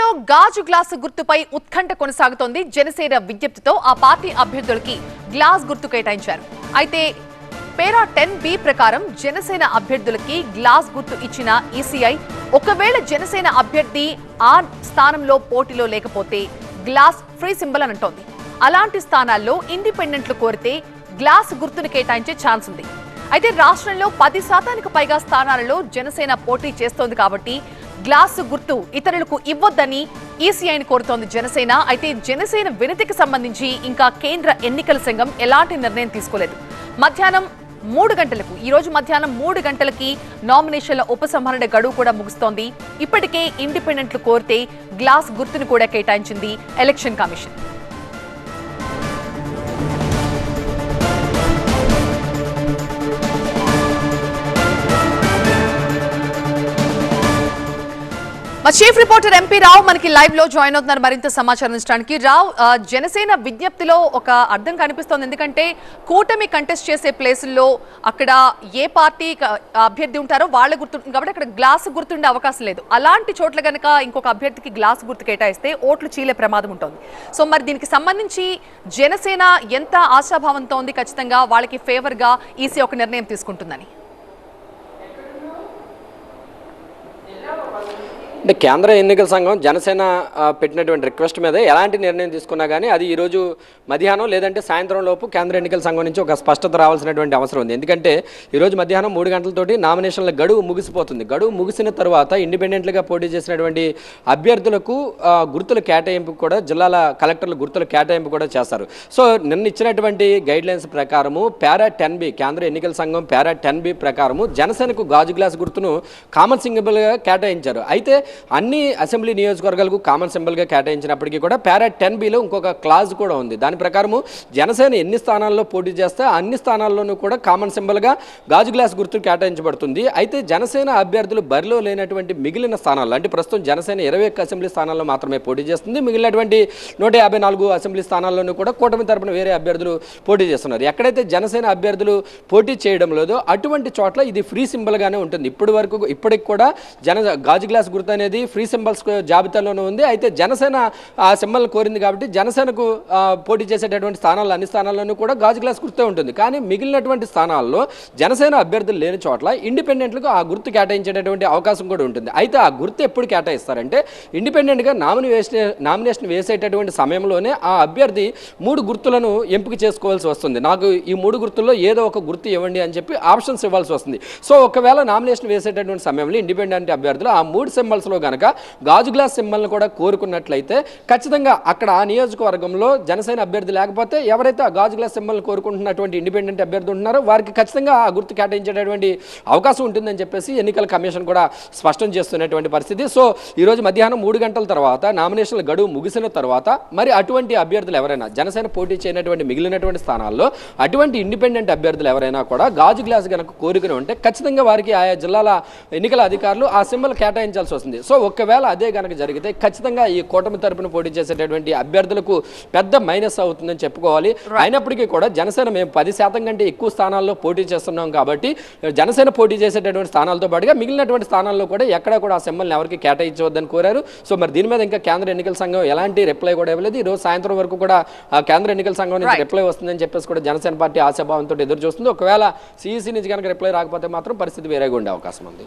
ఏపీలో గాజు గ్లాసు గుర్తుపై ఉత్కంఠ కొనసాగుతోంది. జనసేన విజ్ఞప్తితో ఆ పార్టీ అభ్యర్థులకి గ్లాస్ గుర్తు కేటాయించారు. అయితే పేరా 10B ప్రకారం జనసేన అభ్యర్థులకి గ్లాస్ గుర్తు ఇచ్చిన ఈసీఐ ఒకవేళ జనసేన అభ్యర్థి ఆ స్థానంలో పోటీలో లేకపోతే గ్లాస్ ఫ్రీ సింబల్ అని అంటోంది. అలాంటి స్థానాల్లో ఇండిపెండెంట్లు కోరితే గ్లాస్ గుర్తును కేటాయించే ఛాన్స్ ఉంది. అయితే రాష్ట్రంలో 10% పైగా స్థానాలలో జనసేన పోటీ చేస్తోంది కాబట్టి గ్లాసు గుర్తు ఇతరులకు ఇవ్వొద్దని ఈసీఐని కోరుతోంది జనసేన. అయితే జనసేన వినతికి సంబంధించి ఇంకా కేంద్ర ఎన్నికల సంఘం ఎలాంటి నిర్ణయం తీసుకోలేదు. ఈ రోజు మధ్యాహ్నం 3 గంటలకి నామినేషన్ల ఉపసంహరణ గడువు కూడా ముగుస్తోంది. ఇప్పటికే ఇండిపెండెంట్లు కోరితే గ్లాస్ గుర్తును కూడా కేటాయించింది ఎలక్షన్ కమిషన్. మా చీఫ్ రిపోర్టర్ ఎంపీ రావు మనకి లైవ్ లో జాయిన్ అవుతున్నారు మరింత సమాచారం ఇచ్చడానికి. రావు, జనసేన విజ్ఞప్తిలో ఒక అర్థం కనిపిస్తోంది. ఎందుకంటే కూటమి కంటెస్ట్ చేసే ప్లేసుల్లో అక్కడ ఏ పార్టీ అభ్యర్థి ఉంటారో వాళ్ళ గుర్తుంటుంది కాబట్టి అక్కడ గ్లాస్ గుర్తుండే అవకాశం లేదు. అలాంటి చోట్ల కనుక ఇంకొక అభ్యర్థికి గ్లాస్ గుర్తు కేటాయిస్తే ఓట్లు చీలే ప్రమాదం ఉంటుంది. సో మరి దీనికి సంబంధించి జనసేన ఎంత ఆశాభావంతో ఉంది ఖచ్చితంగా వాళ్ళకి ఫేవర్ గా ఈసీ ఒక నిర్ణయం తీసుకుంటుందని? అంటే కేంద్ర ఎన్నికల సంఘం జనసేన పెట్టినటువంటి రిక్వెస్ట్ మీద ఎలాంటి నిర్ణయం తీసుకున్నా కానీ అది ఈరోజు మధ్యాహ్నం లేదంటే సాయంత్రం లోపు కేంద్ర ఎన్నికల సంఘం నుంచి ఒక స్పష్టత రావాల్సినటువంటి అవసరం ఉంది. ఎందుకంటే ఈరోజు మధ్యాహ్నం 3 గంటలతోటి నామినేషన్ల గడువు ముగిసిపోతుంది. గడువు ముగిసిన తర్వాత ఇండిపెండెంట్గా పోటీ చేసినటువంటి అభ్యర్థులకు గుర్తుల కేటాయింపు కూడా జిల్లాల కలెక్టర్లు గుర్తుల కేటాయింపు కూడా చేస్తారు. సో నిన్న ఇచ్చినటువంటి గైడ్లైన్స్ ప్రకారము పేరా 10B కేంద్ర ఎన్నికల సంఘం పేరా 10B ప్రకారము జనసేనకు గాజు గ్లాస్ గుర్తును కామన్ సింబల్గా కేటాయించారు. అయితే అన్ని అసెంబ్లీ నియోజకవర్గాలకు కామన్ సింబల్గా కేటాయించినప్పటికీ కూడా పేరా 10Bలో ఇంకొక క్లాజ్ కూడా ఉంది. దాని ప్రకారము జనసేన ఎన్ని స్థానాల్లో పోటీ చేస్తే అన్ని స్థానాల్లోనూ కూడా కామన్ సింబల్గా గాజు గ్లాస్ గుర్తు కేటాయించబడుతుంది. అయితే జనసేన అభ్యర్థులు బరిలో లేనటువంటి మిగిలిన స్థానాల్లో అంటే ప్రస్తుతం జనసేన 21 అసెంబ్లీ స్థానాల్లో మాత్రమే పోటీ చేస్తుంది. మిగిలినటువంటి 154 అసెంబ్లీ స్థానాల్లోనూ కూడా కూటమి తరపున వేరే అభ్యర్థులు పోటీ చేస్తున్నారు. ఎక్కడైతే జనసేన అభ్యర్థులు పోటీ చేయడం లేదో అటువంటి చోట్ల ఇది ఫ్రీ సింబల్గానే ఉంటుంది. ఇప్పటికి కూడా గాజు గ్లాస్ గుర్తు అనేది ఫ్రీ సింబల్స్ జాబితాలోనే ఉంది. అయితే జనసేన ఆ సింబల్ కోరింది కాబట్టి జనసేనకు పోటీ చేసేటటువంటి స్థానాల్లో అన్ని స్థానాల్లోనూ కూడా గాజు గ్లాస్ గుర్తే ఉంటుంది. కానీ మిగిలినటువంటి స్థానాల్లో జనసేన అభ్యర్థులు లేని చోట్ల ఇండిపెండెంట్లకు ఆ గుర్తు కేటాయించేటటువంటి అవకాశం కూడా ఉంటుంది. అయితే ఆ గుర్తు ఎప్పుడు కేటాయిస్తారంటే ఇండిపెండెంట్గా నామినేషన్ వేసేటటువంటి సమయంలోనే ఆ అభ్యర్థి 3 గుర్తులను ఎంపిక చేసుకోవాల్సి వస్తుంది. నాకు ఈ 3 గుర్తుల్లో ఏదో ఒక గుర్తు ఇవ్వండి అని చెప్పి ఆప్షన్స్ ఇవ్వాల్సి వస్తుంది. సో ఒకవేళ నామినేషన్ వేసేటటువంటి సమయంలో ఇండిపెండెంట్ అభ్యర్థులు ఆ 3 సింబల్స్లో కనుక గాజు గ్లాస్ సింబల్ని కూడా కోరుకున్నట్లయితే ఖచ్చితంగా అక్కడ ఆ నియోజకవర్గంలో జనసేన అభ్యర్థి లేకపోతే ఎవరైతే ఆ గాజు గ్లాస్ సింబల్ని కోరుకుంటున్నటువంటి ఇండిపెండెంట్ అభ్యర్థి ఉంటున్నారో వారికి ఖచ్చితంగా ఆ గుర్తు కేటాయించేటటువంటి అవకాశం ఉంటుందని చెప్పేసి ఎన్నికల కమిషన్ కూడా స్పష్టం చేస్తున్నటువంటి పరిస్థితి. సో ఈరోజు మధ్యాహ్నం 3 గంటల తర్వాత నామినేషన్ల గడువు ముగిసిన తర్వాత మరి అటువంటి అభ్యర్థులు ఎవరైనా జనసేన పోటీ చేయనటువంటి మిగిలినటువంటి స్థానాల్లో అటువంటి ఇండిపెండెంట్ అభ్యర్థులు ఎవరైనా కూడా గాజు గ్లాస్ కనుక కోరుకుని ఉంటే ఖచ్చితంగా వారికి ఆయా జిల్లాల ఎన్నికల అధికారులు ఆ సింబల్ కేటాయించాల్సి వస్తుంది. సో ఒకవేళ అదే కనుక జరిగితే ఖచ్చితంగా ఈ కూటమి తరపున పోటీ చేసేటటువంటి అభ్యర్థులకు పెద్ద మైనస్ అవుతుందని చెప్పుకోవాలి. అయినప్పటికీ కూడా జనసేన మేము 10% కంటే ఎక్కువ స్థానాల్లో పోటీ చేస్తున్నాం కాబట్టి జనసేన పోటీ చేసేటటువంటి స్థానాలతో పాటుగా మిగిలినటువంటి స్థానాల్లో కూడా ఎక్కడా కూడా ఆ సింబల్ని ఎవరికి కేటాయించవద్దని కోరారు. సో మరి దీని మీద ఇంకా కేంద్ర ఎన్నికల సంఘం ఎలాంటి రిప్లై కూడా ఇవ్వలేదు. ఈరోజు సాయంత్రం వరకు కూడా కేంద్ర ఎన్నికల సంఘం నుంచి రిప్లై వస్తుందని చెప్పేసి కూడా జనసేన పార్టీ ఆశాభావంతో ఎదురు చూస్తుంది. ఒకవేళ సిఈసి నుంచి కనుక రిప్లై రాకపోతే మాత్రం పరిస్థితి వేరేగా ఉండే అవకాశం ఉంది.